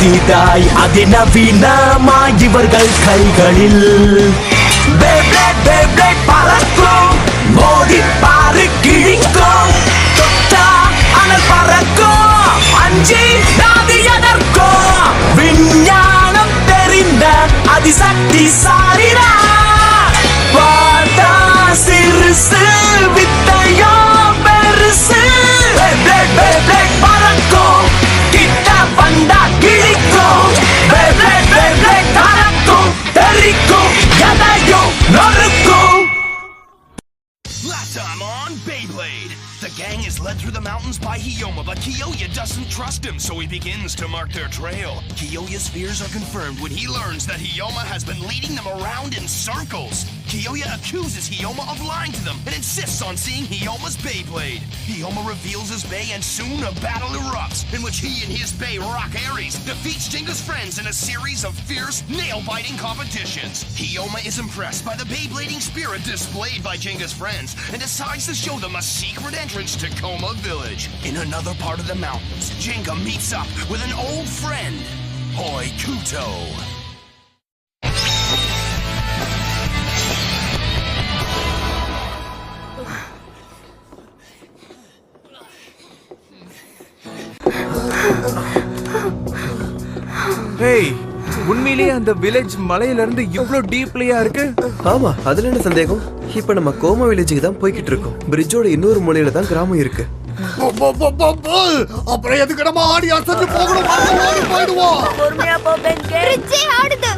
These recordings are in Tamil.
புதிதாய் அதிநவீனமாய் இவர்கள் கைகளில் பறக்கும் மோதி பாரு கிழிக்கும் தொட்டா அனல் பறக்கும் அஞ்சி நாதி எதற்கும் விஞ்ஞானம் தெரிந்த அதிசக்தி சாரிடா வாடா சிறுசு வித்தையோ பெருசு பறக்கும் கிட்ட வந்தா கிழிக்கும் தரக்கும் தெரிக்கும் எதையும் நொறுக்கும். Last time on Beyblade, the gang is led through the mountains by Hiyoma, but Kiyoya doesn't trust him, so he begins to mark their trail. Kiyoya's fears are confirmed when he learns that Hiyoma has been leading them around in circles. Kiyoya accuses Hiyoma of lying to them and insists on seeing Hiyoma's Beyblade. Hiyoma reveals his Bey and soon a battle erupts, in which he and his Bey Rock Aries defeats Jinga's friends in a series of fierce, nail-biting competitions. Hiyoma is impressed by the Beyblading spirit displayed by Jinga's friends and decides to show them a secret entrance to Koma Village. In another part of the mountains, Jinga meets up with an old friend, Hoi Kuto. Hey, உண்மையிலேயே அந்த வில்லேஜ் மலையில இருந்து இவ்ளோ டீப்லியா இருக்கு? ஆமா, அதுல என்ன சந்தேகம்? இப்ப நம்ம கோமா வில்லேஜுக்கு தான் போய்கிட்டு இருக்கோம். பிரிட்ஜோட இன்னொரு மூலையில தான் கிராமம் இருக்கு. அப்புறம் எதுக்கு நம்ம ஆடி அசந்து போகணும்? ஆடி போய்டுவோம். பொறுமையா போ பென்கே. பிரிட்ஜ் ஆடுது.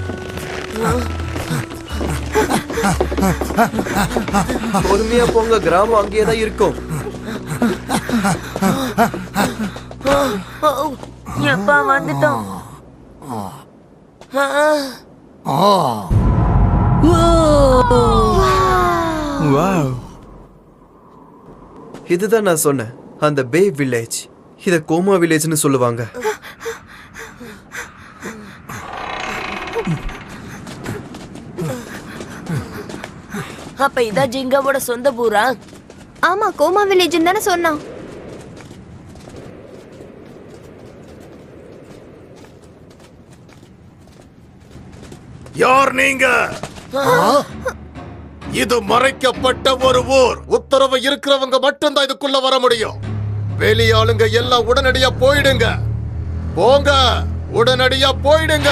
பொறுமையா போங்க, கிராமம் அங்கேயே தான் இருக்கும். எப்பா வந்துட்டோம். வாவ், இதுதான் நான் சொன்னேன், அந்த பே வில்லேஜ். இத கோமா வில்லேஜ்னு சொல்லுவாங்க. அப்ப இதா ஜிங்காவோட சொந்த ஊரா? ஆமா, கோமா வில்லேஜ் தானே சொன்னான். யார் நீங்க? இது மறைக்கப்பட்ட ஒரு ஊர். உத்தரவு இருக்கிறவங்க மட்டும்தான் இதுக்குள்ள வர முடியும். வெளியாளுங்க எல்லாம் உடனடியா போயிடுங்க. போங்க, உடனடியா போயிடுங்க.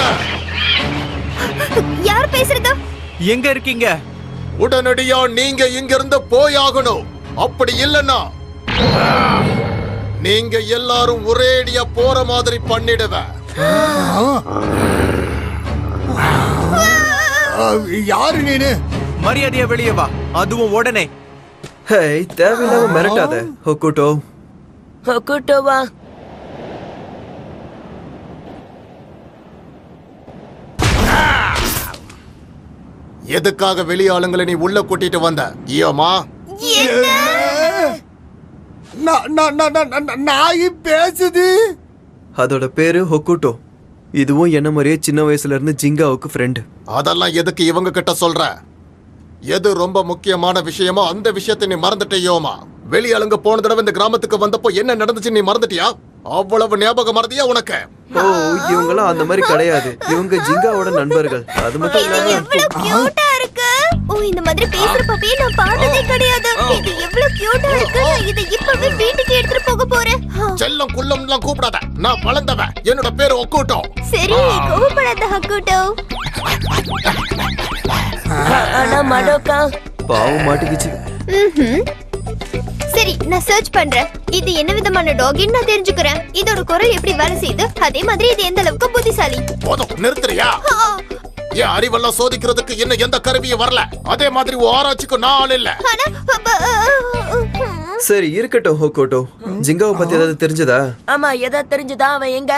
யார் பேசுறது? எங்க இருக்கீங்க? உடனடியா நீங்க இங்க இருந்து போயாகணும். அப்படி இல்லன்னா நீங்க எல்லாரும் ஒரேடியா போற மாதிரி பண்ணிடுவேன். யாரு நீனு? மரியாதையா வெளியே வா, அதுவும் உடனே. ஹேய், தேவையில்லாம மிரட்டாத ஹொக்குட்டோ. ஹொக்குட்டோவா? எதுக்காக வெளியாளுங்களை நீ உள்ள கூட்டிட்டு வந்த? ஈயமா நாய் பேசுது. அதோட பேரு ஹொக்குட்டோ. இதுவும் என்ன மாதிரியே சின்ன வயசுல இருந்து ஜிங்காவுக்கு ஃப்ரெண்ட். அதெல்லாம் எதுக்கு இவங்க கிட்ட சொல்ற? எது ரொம்ப முக்கியமான விஷயமோ அந்த விஷயத்தை நீ மறந்துட்டியோமா? வெளியாளுங்க போன தடவை இந்த கிராமத்துக்கு வந்தப்போ என்ன நடந்துச்சு நீ மறந்துட்டியா? அவ்வளவு ஞாபகம் மறதியா உனக்கு? ஓ, இவங்கலாம் அந்த மாதிரி கிடையாது. இவங்க ஜிங்காவோட நண்பர்கள். அது மட்டும் இல்லாம எவ்வளவு கியூட்டா இருக்கு. ஓ, இந்த மாதிரி பேசுற பாப்பியை நான் பார்த்ததே கிடையாது. இது எவ்வளவு கியூட்டா இருக்கு. நான் இதை இப்பவே வீட்டுக்கு எடுத்துட்டு போக போறேன். செல்லம் குள்ளம்லாம் கூப்பிடாத. நான் வளர்ந்தவன். என்னோட பேரு ஒக்கூட்டோ. சரி, கோவப்படாத ஹக்குட்டோ. ஆனா மடோக்கா பாவம் மாட்டிக்கிச்சு. சரி, நான் சர்ச் பண்றேன். இது என்ன விதமான டாக்னு நான் தெரிஞ்சுக்கிறேன். இதோட குரல் எப்படி வேலை செய்யுது, அதே மாதிரி இது எந்த அளவுக்கு புத்திசாலி. போதும், நிறுத்துறியா? என் அறிவெல்லாம் சோதிக்கிறதுக்கு இன்னும் எந்த கருவியும் வரல. அதே மாதிரி ஆராய்ச்சிக்கு நான் ஆள் இல்ல. சரி, இருக்கட்டும் ஹொக்குட்டோ. ஜிங்காவை பத்தி ஏதாவது தெரிஞ்சதா? ஆமா, ஏதாவது தெரிஞ்சதா? அவன் எங்க?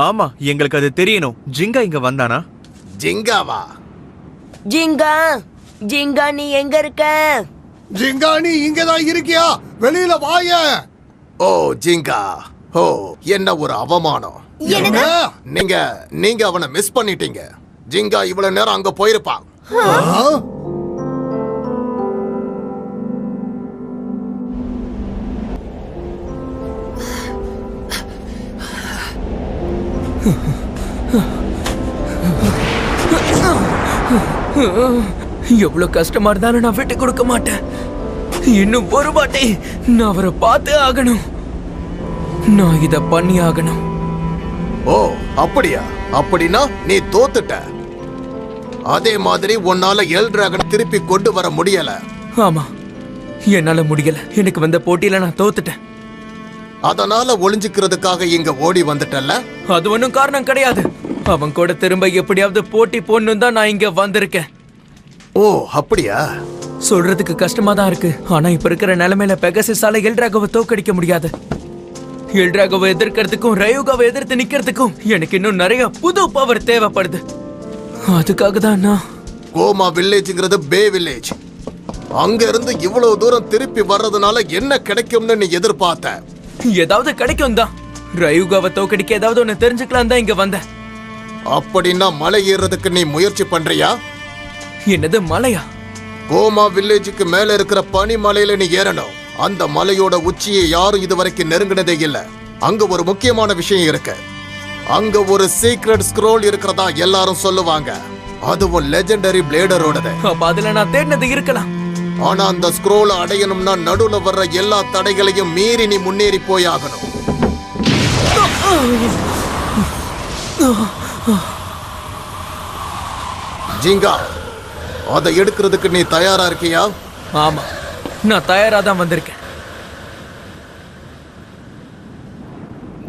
ஆமா, எங்களுக்கு அது தெரியணும். ஜிங்கா இங்க வந்தானா? ஜிங்காவா? ஜிங்கா, ஜிங்கா நீ எங்க இருக்க? ஜிங்கா, நீ இங்கதான் இருக்கியா? வெளியில வாய. ஓ ஜிங்கா, ஓ என்ன ஒரு அவமானம். நீங்க அவனை மிஸ் பண்ணிட்டீங்க. ஜிங்கா இவ்வளவு நேரம் அங்க போயிருப்பான். எவ்வளவு கஷ்டமா இருந்தாலும் நான் விட்டு கொடுக்க மாட்டேன். இன்னும் ஒரு வாட்டி நான் அவரை பார்த்தே ஆகணும். நான் இத பண்ணி ஆகணும். ஓ அப்படியா? அப்படின்னா நீ தோத்துட்ட. அதே மாதிரி உன்னால எல் டிராகன் திருப்பி கொண்டு வர முடியல. ஆமா, என்னால முடியல. எனக்கு வந்த போட்டியில நான் தோத்துட்டேன். அதனால ஒளிஞ்சுக்கிறதுக்காக இங்க ஓடி வந்துட்டல்ல? அது ஒன்றும் காரணம் கிடையாது. அவன் கூட திரும்ப எப்படியாவது போட்டி போடணும் தான் நான் இங்க வந்திருக்கேன். ஓ அப்படியா? சொல்றதுக்கு கஷ்டமா தான் இருக்கு. ஆனா இப்ப இருக்கிற நிலைமையில பெகசிஸால எல்ட்ராகோவை தோக்கடிக்க முடியாது. எல்ட்ராகோவை எதிர்க்கிறதுக்கும் ரயோகாவை எதிர்த்து நிக்கிறதுக்கும் எனக்கு இன்னும் நிறைய புது பவர் தேவைப்படுது. அதுக்காக தான் நான் கோமா வில்லேஜ்ங்கிறது பே வில்லேஜ். அங்க இருந்து இவ்வளவு தூரம் திருப்பி வர்றதுனால என்ன கிடைக்கும்னு நீ எதிர்பார்த்த? ஏதாவது கிடைக்கும் தான். ரயுகாவை தோக்கடிக்க ஏதாவது ஒண்ணு தெரிஞ்சுக்கலாம் தான் இங்க வந்தேன். அப்படின்னா மலை ஏறுறதுக்கு நீ முயற்சி பண்றியா? என்னது மலையா? கோமா வில்லேஜுக்கு மேல இருக்கிற பனி மலையில நீ ஏறணும். அந்த மலையோட உச்சியை யாரும் இதுவரைக்கும் நெருங்கினதே இல்ல. அங்க ஒரு முக்கியமான விஷயம் இருக்கு. அங்க ஒரு சீக்ரெட் ஸ்க்ரோல் இருக்கிறதா எல்லாரும் சொல்லுவாங்க. அதுவும் லெஜெண்டரி பிளேடரோடது. அப்ப அதுல நான் தேடினது இருக்கலாம். ஆனா அந்த ஸ்க்ரோலை அடையணும்னா நடுவுல வர்ற எல்லா தடைகளையும் மீறி நீ முன்னேறி போய் ஆகணும். ஜிங்கா, அதை எடுக்கிறதுக்கு நீ தயாரா இருக்கியா? ஆமா, நான் தயாரா தான் வந்திருக்கேன்.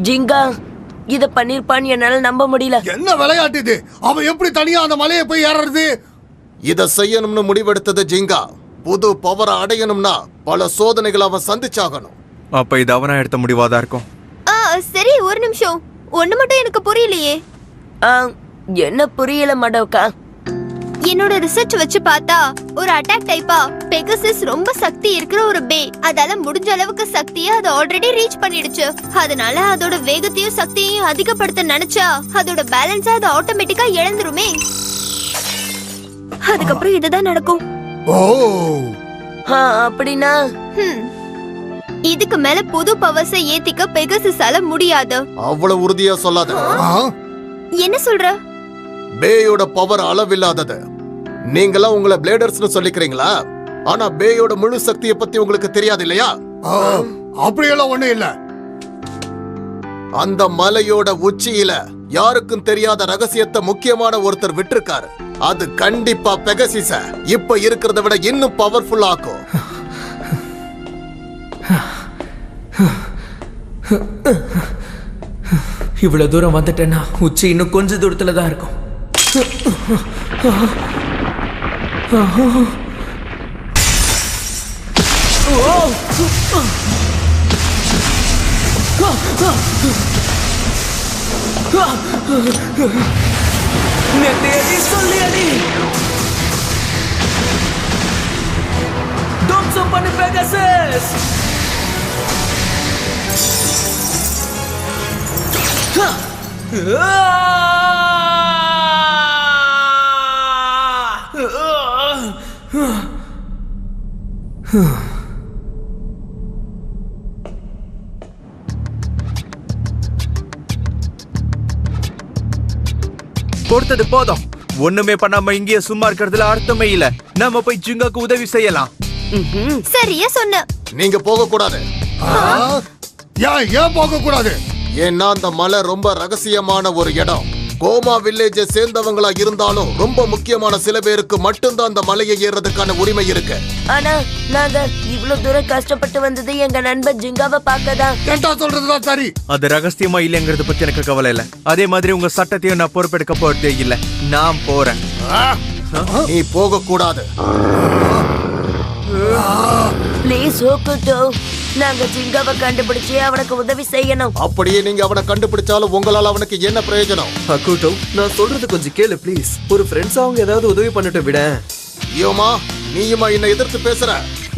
ஜிங்கா, இத பண்ணிருப்பான்னு என்னால நம்ப முடியல. என்ன விளையாட்டு இது? அவன் எப்படி தனியா அந்த மலையை போய் ஏறது? இத செய்யணும்னு முடிவெடுத்தது ஜிங்கா. புது பவரை அடையணும்னா பல சோதனைகளை அவன் சந்திச்சாகணும். அப்ப இது அவனா எடுத்த முடிவாதான் இருக்கும். சரி, ஒரு நிமிஷம். ஒண்ணு மட்டும் எனக்கு புரியலையே. என்ன புரியல மடோக்கா? என்னோட ரிசர்ச் வச்சு பார்த்தா ஒரு அட்டாக் டைப்பா பெகசிஸ் ரொம்ப சக்தி இருக்கிற ஒரு பே. அதால முடிஞ்ச அளவுக்கு சக்தியை அது ஆல்ரெடி ரீச் பண்ணிடுச்சு. அதனால அதோட வேகத்தையும் சக்தியையும் அதிகப்படுத்த நினைச்சா அதோட பேலன்ஸா அது ஆட்டோமேட்டிக்கா இழந்துருமே. அதுக்கப்புறம் இதுதான் நடக்கும். ஓ, அப்படின்னா இதுக்கு மேல புது பவர்ஸை ஏத்திக்க பெகசிஸால முடியாது. அவ்வளவு உறுதியா சொல்லாத. என்ன சொல்ற? பேயோட பவர் அளவில்லாதது. நீங்களாம் உங்களை பிளேடர்ஸ்னு சொல்லிக்கிறீங்களா? ஆனா பேயோட முழு சக்தியை பத்தி உங்களுக்கு தெரியாது இல்லையா? அப்படியெல்லாம் ஒண்ணு இல்ல. அந்த மலையோட உச்சியில யாருக்கும் தெரியாத ரகசியத்தை முக்கியமான ஒருத்தர் விட்டிருக்காரு. அது கண்டிப்பா பெகசிஸ இப்ப இருக்கிறத விட இன்னும் பவர்ஃபுல் ஆக்கும். இவ்வளவு தூரம் வந்துட்டேன்னா உச்சி இன்னும் கொஞ்ச தூரத்துல தான் இருக்கும். சொல்லியடி தும்சம் பண்ணு பெகசிஸ். கொடுத்தது போதும். ஒண்ணுமே பண்ணாம இங்கேயே சும்மா இருக்கிறதுல அர்த்தமே இல்ல. நாம போய் ஜிங்காக்கு உதவி செய்யலாம். சரியா சொன்ன. நீங்க போக கூடாது. ஏன் போக கூடாது? ஏன்னா அந்த மலை ரொம்ப ரகசியமான ஒரு இடம். கோமா வில்லேஜை சேர்ந்தவங்களா இருந்தாலும் ரொம்ப முக்கியமான சில பேருக்கு மட்டும்தான் அந்த மலையை ஏறதுக்கான உரிமை இருக்கு. ஆனா நாங்க இவ்வளவு தூரம் கஷ்டப்பட்டு வந்தது எங்க நண்பர் ஜிங்காவை பார்க்கதான். கேட்டா சொல்றதுதான் சரி. அது ரகசியமா இல்லைங்கிறத பத்தி எனக்கு கவலை இல்ல. அதே மாதிரி உங்க சட்டத்தையும் நான் பொறுப்பெடுக்க போறதே இல்ல. நான் போறேன். நீ போக கூடாது. ப்ளீஸ் ஹோகுட்டோ, நாங்க ஜிங்காவை கண்டுபிடிச்சு அவனுக்கு உதவி செய்யணும். அப்படியே நீங்க அவனை கண்டுபிடிச்சாலும் உங்களால அவனுக்கு என்ன பிரயோஜனம்? ஹக்கூட்டோ, நான் சொல்றது கொஞ்சம் கேளு ப்ளீஸ். ஒரு ஃப்ரெண்ட்ஸா அவங்க ஏதாவது உதவி பண்ணிட்டு விட. ஐயோமா, நீயுமா என்னை எதிர்த்து பேசுற?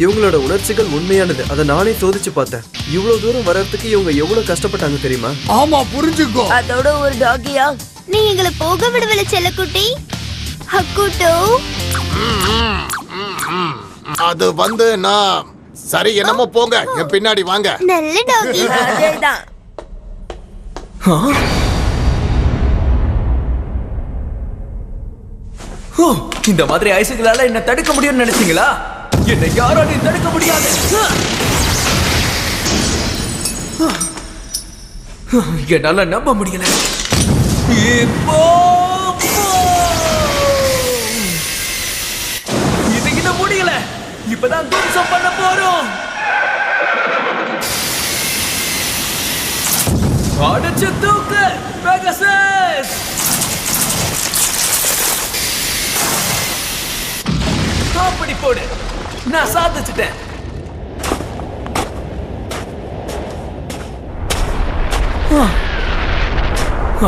இவங்களோட உணர்ச்சிகள் உண்மையானது. அதை நானே சோதிச்சு பார்த்தேன். இவ்வளவு தூரம் வர்றதுக்கு இவங்க எவ்வளவு கஷ்டப்பட்டாங்க தெரியுமா? ஆமா, புரிஞ்சுக்கோ. அதோட ஒரு டாகியா? நீ எங்களை போக விடுவல செல்லக்குட்டி. ஹக்கூட்டோ, அது வந்து நான் சரி, என்னமோ போங்க, என் பின்னாடி வாங்க. நல்ல டாகி. அதேதான். ஓ, இந்த மாதிரி ஐசுகளால என்ன தடுக்க முடியும்னு நினைச்சீங்களா? என்னை யாராலையும் தடுக்க முடியாது. என்னால நம்ப முடியல. இப்போ இது இன்னும் முடியல. இப்பதான் துவம்சம் பண்ண போறோம். அடிச்சு தூக்கு பெகசஸ். அப்படி போடு. நான் சாதிச்சிட்டேன்.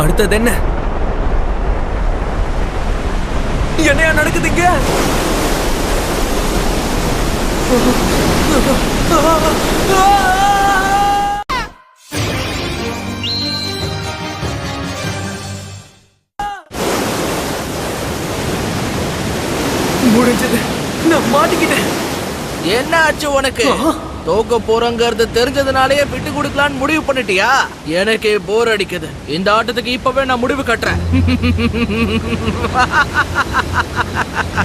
அடுத்தது என்ன? என்னையா நடக்குதுங்க? முடிஞ்சது. நான் மாட்டிக்கிட்டேன். என்ன ஆச்சு உனக்கு? தோக்க போறங்கிறது தெரிஞ்சதுனாலயே விட்டு கொடுக்கலான்னு முடிவு பண்ணிட்டியா? எனக்கு போர் அடிக்குது. இந்த ஆட்டத்துக்கு இப்பவே நான் முடிவு கட்டுறேன்.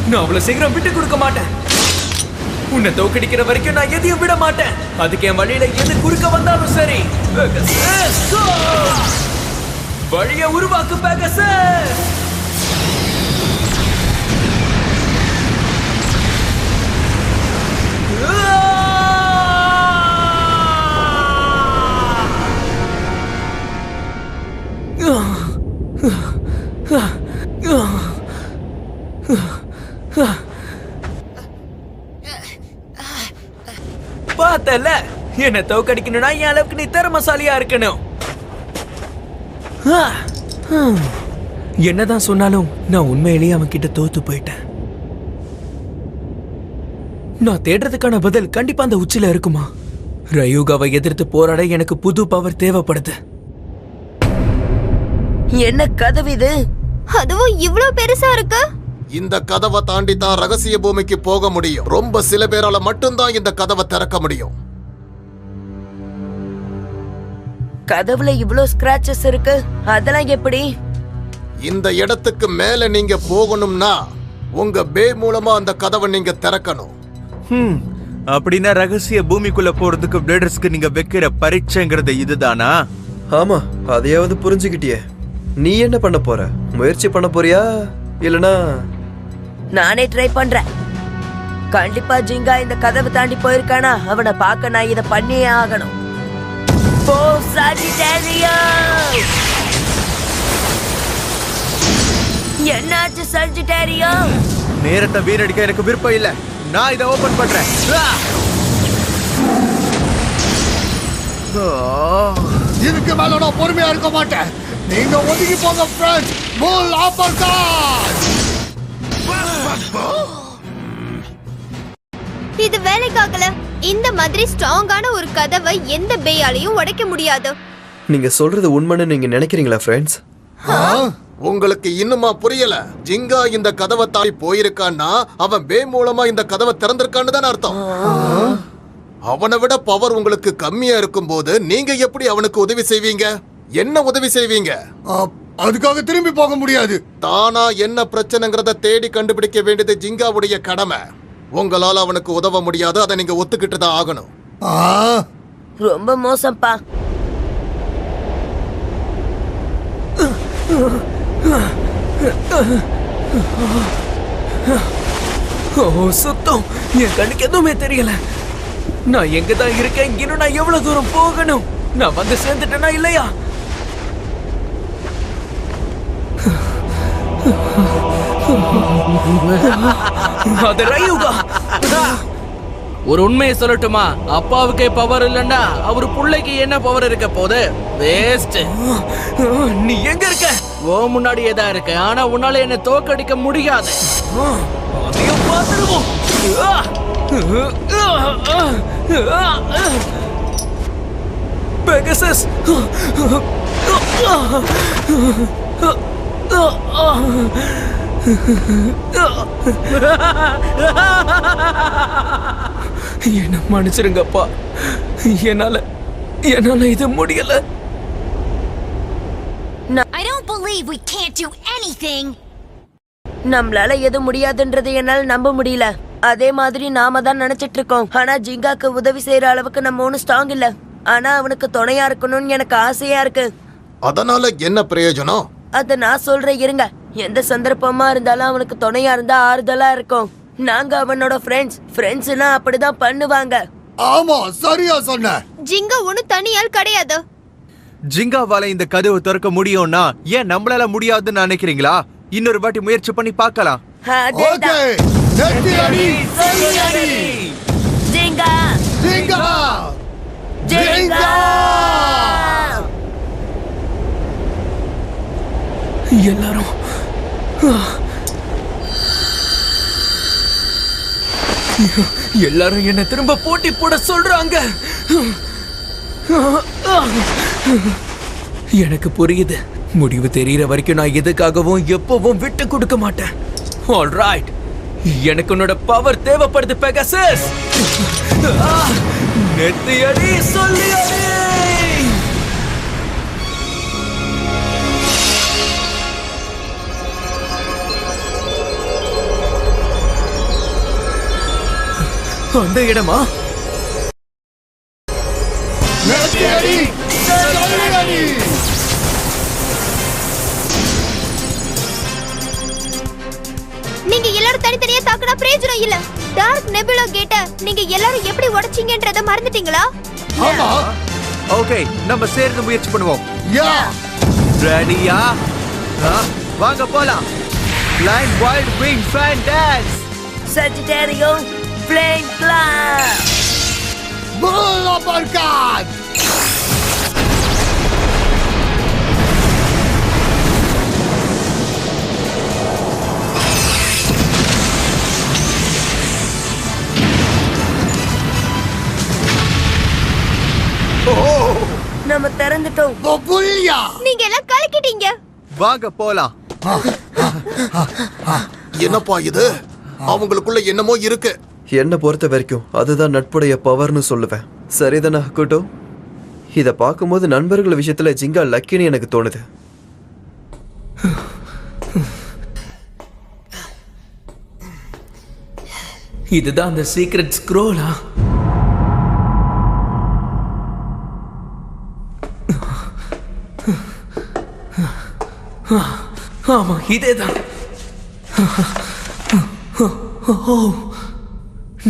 நான் அவ்வளவு சீக்கிரம் விட்டு கொடுக்க மாட்டேன். உன்னை தோக்கடிக்கிற வரைக்கும் நான் எதையும் விட மாட்டேன். அதுக்கு என் வழியில எது குறுக்க வந்தாலும் சரி. வழியை உருவாக்கு பெகசஸ். பார்த்தல, என்ன தோக்கடிக்கணும்னா என் அளவுக்கு நீ திறமசாலியா இருக்கணும். என்னதான் சொன்னாலும் நான் உண்மையிலேயே அவன் கிட்ட தோத்து போயிட்டேன். நான் தேடுறதுக்கான பதில் கண்டிப்பா அந்த உச்சில இருக்குமா? ரயூகாவை எதிர்த்து போராட எனக்கு புது பவர் தேவைப்படுது. என்ன கதவு இது? அதுவும் இவ்வளவு பெருசா இருக்கு. இந்த கதவை தாண்டி தான் ரகசிய பூமிக்கு போக முடியும். ரொம்ப சில பேரால மட்டும்தான் இந்த கதவை திறக்க முடியும். கதவுல இவ்ளோ ஸ்கிராச்சஸ் இருக்கு. அதெல்லாம் எப்படி? இந்த இடத்துக்கு மேல நீங்க போகணும்னா உங்க பே மூலமா அந்த கதவை நீங்க திறக்கணும். அப்படின்னா ரகசிய பூமிக்குள்ள போறதுக்கு பிளேடர்ஸ்க்கு நீங்க வைக்கிற பரீட்சைங்கிறது இதுதானா? ஆமா, அதையாவது புரிஞ்சுக்கிட்டியே. நீ என்ன பண்ண போற? முயற்சி பண்ண போறியா இல்லனா? நானே ட்ரை பண்றேன். கண்டிப்பா ஜிங்கா இந்த கதவை தாண்டி போயிருக்கானா? அவனை பார்க்க நான் இதை பண்ணியே ஆகணும். போ சாஜிட்டேரியஸ். என்னாச்சு சாஜிட்டேரியஸ்? நேரத்தை வீணடிக்க எனக்கு விருப்பம் இல்ல. நான் இதை ஓபன் பண்றேன். இதுக்கு மேல நான் பொறுமையா இருக்க மாட்டேன். நீங்க ஒதுங்கி போங்க ஃப்ரெண்ட்ஸ். புல் அப்பர்கட். இது வேலைக்காகல. இந்த மாதிரி ஸ்ட்ராங்கான ஒரு கதவை எந்த பேயாலையும் உடைக்க முடியாது. நீங்க சொல்றது உண்மைன்னு நீங்க நினைக்கிறீங்களா ஃப்ரெண்ட்ஸ்? உங்களுக்கு இன்னுமா புரியல? ஜிங்கா இந்த கதவை தாண்டி போயிருக்கான்னா அவன் பே மூலமா இந்த கதவை திறந்திருக்கான்னு தான் அர்த்தம். அவனை விட பவர் உங்களுக்கு கம்மியா இருக்கும் போது நீங்க எப்படி அவனுக்கு உதவி செய்வீங்க? என்ன உதவி செய்வீங்க? அதுக்காக திரும்பி போக முடியாது. தானா என்ன பிரச்சனைங்கிறத தேடி கண்டுபிடிக்க வேண்டியது ஜிங்காவுடைய கடமை. உங்களால அவனுக்கு உதவ முடியாது. அதை நீங்க ஒத்துக்கிட்டு தான் ஆகணும். ரொம்ப மோசம்ப்பா. சுத்தம். என் கண்ணுக்கு எதுவுமே தெரியல. நான் எங்கதான் இருக்கேன்? இன்னும் நான் எவ்வளவு தூரம் போகணும்? நான் வந்து சேர்ந்துட்டேனா இல்லையா? அது ரயூகா. ஒரு உண்மையை சொல்லட்டுமா? அப்பாவுக்கே பவர் இல்லன்னா அவர் பிள்ளைக்கு என்ன பவர் இருக்க போகுது? வேஸ்ட். நீ எங்க இருக்க? ஓ முன்னாடியே தான் இருக்க. ஆனா உன்னால என்ன தோக்கடிக்க முடியாது. அதையும் பார்த்துருவோம். பெகசஸ். என்ன மன்னிச்சிருங்கப்பா. என்னால இது முடியல. I don't believe we can't do anything. நம்மளால எதுவும் முடியாதுன்றதை என்னால நம்ப முடியல. அதே மாதிரி நாம தான் நினைச்சிட்டு இருக்கோம். ஆனா ஜிங்காக்கு உதவி செய்யற அளவுக்கு நம்ம ஒன்னும் ஸ்ட்ராங் இல்ல. ஆனா அவனுக்கு துணையா இருக்கணும்னு எனக்கு ஆசையா இருக்கு. அதனால என்ன பிரயோஜனம்? அத நான் சொல்றேன் இருங்க. எந்த சந்தர்ப்பமா இருந்தாலும் அவனுக்கு துணையா இருந்தா ஆறுதலா இருக்கும். நாங்க அவனோட ஃப்ரெண்ட்ஸ்னா அப்படிதான் பண்ணுவாங்க. ஆமா, சரியா சொன்ன. ஜிங்கா ஒன்னும் தனியால் கிடையாது. ஜிங்காவால இந்த கதவை திறக்க முடியும்னா ஏன் நம்மளால முடியாதுன்னு நினைக்கிறீங்களா? இன்னொரு வாட்டி முயற்சி பண்ணி பார்க்கலாம். ஓகே, நெத்தி அடி, சொல்லி அடி. ஜிங்கா ஜிங்கா ஜிங்கா. எல்லாரும் எல்லாரும் என்ன திரும்ப போட்டி போட சொல்றாங்க. எனக்கு புரியுது. முடிவு தெரியற வரைக்கும் நான் எதுக்காகவும் எப்பவும் விட்டு கொடுக்க மாட்டேன். ஆல்ரைட், எனக்கு உன்னோட பவர் தேவைப்படுது பெகசஸ். நெத்தி அடி, சொல்லி அடி. அந்த இடமா? நெத்தி அடி, சொல்லி அடி. நீங்க எல்லாரும் தனித்தனியா தாக்குனா பிரயோஜனம் இல்ல. டார்க் நெபுலா கேட்ட நீங்க எல்லாரும் எப்படி உடைச்சீங்கன்றத மறந்துட்டீங்களா? ஆமா. ஓகே, நம்ம சேர்ந்து முயற்சி பண்ணுவோம். யா. ரெடியா? வாங்க போலாம். Blind Wild Wing Fan Dance. Sagittario flame class. Bull uppercut. நம்ம திறந்துட்டோம். பபுல்யா. நீங்க எல்லாம் கலக்கிட்டீங்க. வாங்க போலாம். என்னப்பா இது? அவங்களுக்குள்ள என்னமோ இருக்கு. என்னை பொறுத்த வரைக்கும் அதுதான் நட்புடைய பவர்னு சொல்லுவேன். சரிதானா கூட்டோ? இதை பார்க்கும்போது நண்பர்கள் விஷயத்துல ஜிங்கா லக்கின்னு எனக்கு தோணுது. இதுதான் அந்த சீக்ரெட் ஸ்க்ரோலா? ஆமா, இதேதான்.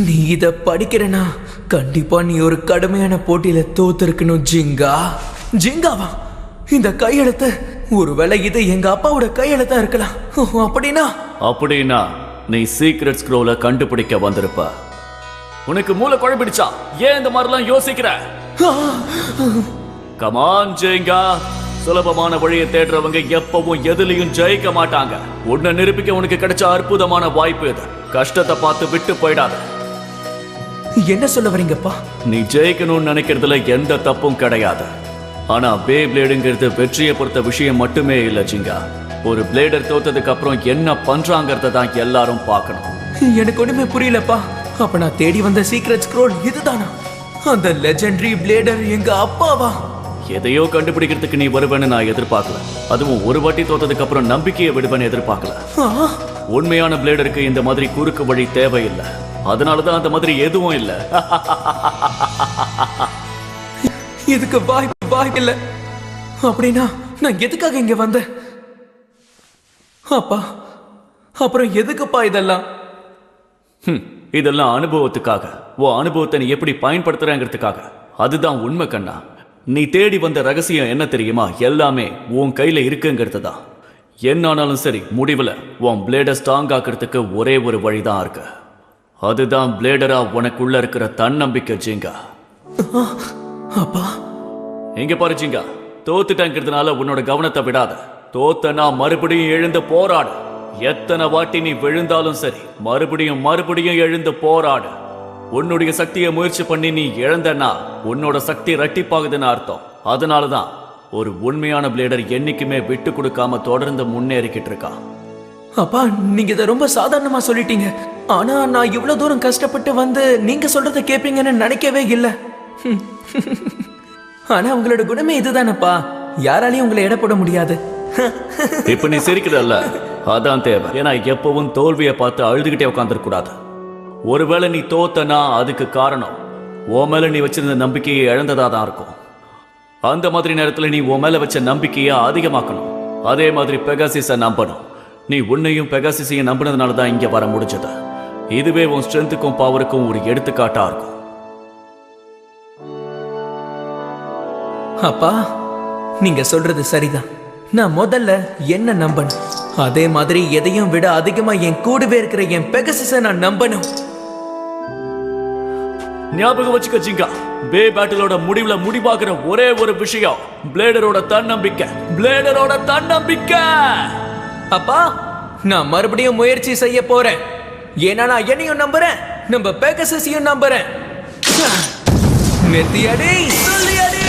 நீ இத படிக்கிறனா கண்டிப்பா நீ ஒரு கடுமையான போட்டியில தோத்திருக்கணும் ஜிங்கா. ஜிங்காவா? இந்த கையெழுத்து ஒருவேளை இது எங்க அப்பாவோட கையெழுத்தா இருக்கலாம். அப்படின்னா நீ சீக்ரெட் ஸ்க்ரோல கண்டுபிடிக்க வந்திருப்ப. உனக்கு மூளை குழம்பிடுச்சா? ஏன் இந்த மாதிரிலாம் யோசிக்கிற? கமான் ஜிங்கா, சுலபமான வழியை தேடுறவங்க எப்பவும் எதுலயும் ஜெயிக்க மாட்டாங்க. உன்னை நிரூபிக்க உனக்கு கிடைச்ச அற்புதமான வாய்ப்பு இது. கஷ்டத்தை பார்த்து விட்டு போயிடாத. என்ன சொல்ல வரீங்கப்பா? நீ ஜெயிக்கணும்னு நினைக்கிறதுல எந்த தப்பும் கிடையாது. ஆனா பே பிளேடுங்கிறது வெற்றியை பொறுத்த விஷயம் மட்டுமே இல்ல ஜிங்கா. ஒரு பிளேடர் தோத்ததுக்கு அப்புறம் என்ன பண்றாங்கிறத தான் எல்லாரும் பார்க்கணும். எனக்கு ஒண்ணுமே புரியலப்பா. அப்ப நான் தேடி வந்த சீக்ரெட் ஸ்க்ரோல் இதுதானா? அந்த லெஜெண்டரி பிளேடர் எங்க அப்பாவா? எதையோ கண்டுபிடிக்கிறதுக்கு நீ வருவேன்னு நான் எதிர்பார்க்கல. அதுவும் ஒரு வாட்டி தோத்ததுக்கு அப்புறம் நம்பிக்கையை விடுவேன்னு எதிர்பார்க்கல. உண்மையான பிளேடருக்கு இந்த மாதிரி குறுக்கு வழி தேவையில்லை. அதனாலதான் அந்த மாதிரி எதுவும் இல்ல. இதுக்கு வாய்ப்பு இல்ல. அப்படின்னா நான் எதுக்காக இங்க வந்தேன்? அப்பா, அப்புறம் எதுக்குப்பா இதெல்லாம்? இதெல்லாம் அனுபவத்துக்காக. உன் அனுபவத்தை நீ எப்படி பயன்படுத்துறங்கிறதுக்காக. அதுதான் உண்மை கண்ணா. நீ தேடி வந்த ரகசியம் என்ன தெரியுமா? எல்லாமே உன் கையில இருக்குங்கிறது தான். என்னானாலும் சரி, முடிவுல உன் பிளேடை ஸ்ட்ராங் ஆக்கிறதுக்கு ஒரே ஒரு வழிதான் இருக்கு. அதுதான் பிளேடரா உனக்குள்ள இருக்கிற தன்னம்பிக்கை ஜிங்கா. அப்பா, எங்க பாரு ஜிங்கா, தோத்துட்டங்கிறதுனால உன்னோட கவனத்தை விடாத. தோத்தனா மறுபடியும் எழுந்து போராடு. எத்தனை வாட்டி நீ விழுந்தாலும் சரி, மறுபடியும் எழுந்து போராடு. உன்னுடைய சக்தியை முயற்சி பண்ணி நீ இழந்தனா உன்னோட சக்தி இரட்டிப்பாகுதுன்னு அர்த்தம். அதனாலதான் ஒரு உண்மையான பிளேடர் என்னைக்குமே விட்டு கொடுக்காம தொடர்ந்து முன்னேறிக்கிட்டு இருக்கா. அப்பா, நீங்க இதை ரொம்ப சாதாரணமா சொல்லிட்டீங்க. ஆனா நான் இவ்வளவு தூரம் கஷ்டப்பட்டு வந்து நீங்க சொல்றதை கேட்பீங்கன்னு நினைக்கவே இல்லை. ஆனா உங்களோட குணமே இதுதானப்பா. யாராலையும் உங்களை எடை போட முடியாது. இப்ப நீ சிரிக்கிறல்ல, அதான் தேவை. ஏன்னா எப்பவும் தோல்வியை பார்த்து அழுதுகிட்டே உட்காந்துருக்க கூடாது. ஒருவேளை நீ தோத்தனா அதுக்கு காரணம் உன் மேல நீ வச்சிருந்த நம்பிக்கையை இழந்ததா தான் இருக்கும். அந்த மாதிரி நேரத்துல நீ உன் மேல வச்ச நம்பிக்கையை அதிகமாக்கணும். அதே மாதிரி பெகாசிஸை நம்பணும். நீ உன்னையும் பெகாசிஸையும் நம்பினதுனால தான் இங்க வர முடிஞ்சது. இதுவே உன் ஸ்ட்ரென்த்துக்கும் பவருக்கும் ஒரு எடுத்துக்காட்டா இருக்கும். அப்பா, நீங்க சொல்றது சரிதான். நான் முதல்ல என்ன நம்பணும், அதே மாதிரி எதையும் விட அதிகமா என் கூடவே இருக்கிற என் பெகசிஸை நான் நம்பணும். ஞாபகம் வச்சுக்க ஜிங்கா, பே பேட்டிலோட முடிவுல முடிவாகிற ஒரே ஒரு விஷயம் பிளேடரோட தன்னம்பிக்கை. பிளேடரோட தன்னம்பிக்கை. அப்பா, நான் மறுபடியும் முயற்சி செய்ய போறேன். ஏன்னா நான் என்னையும் நம்புறேன், நம்ம பெகசிஸையும் நம்புறேன். நிறுத்தியடி, சொல்லியடி.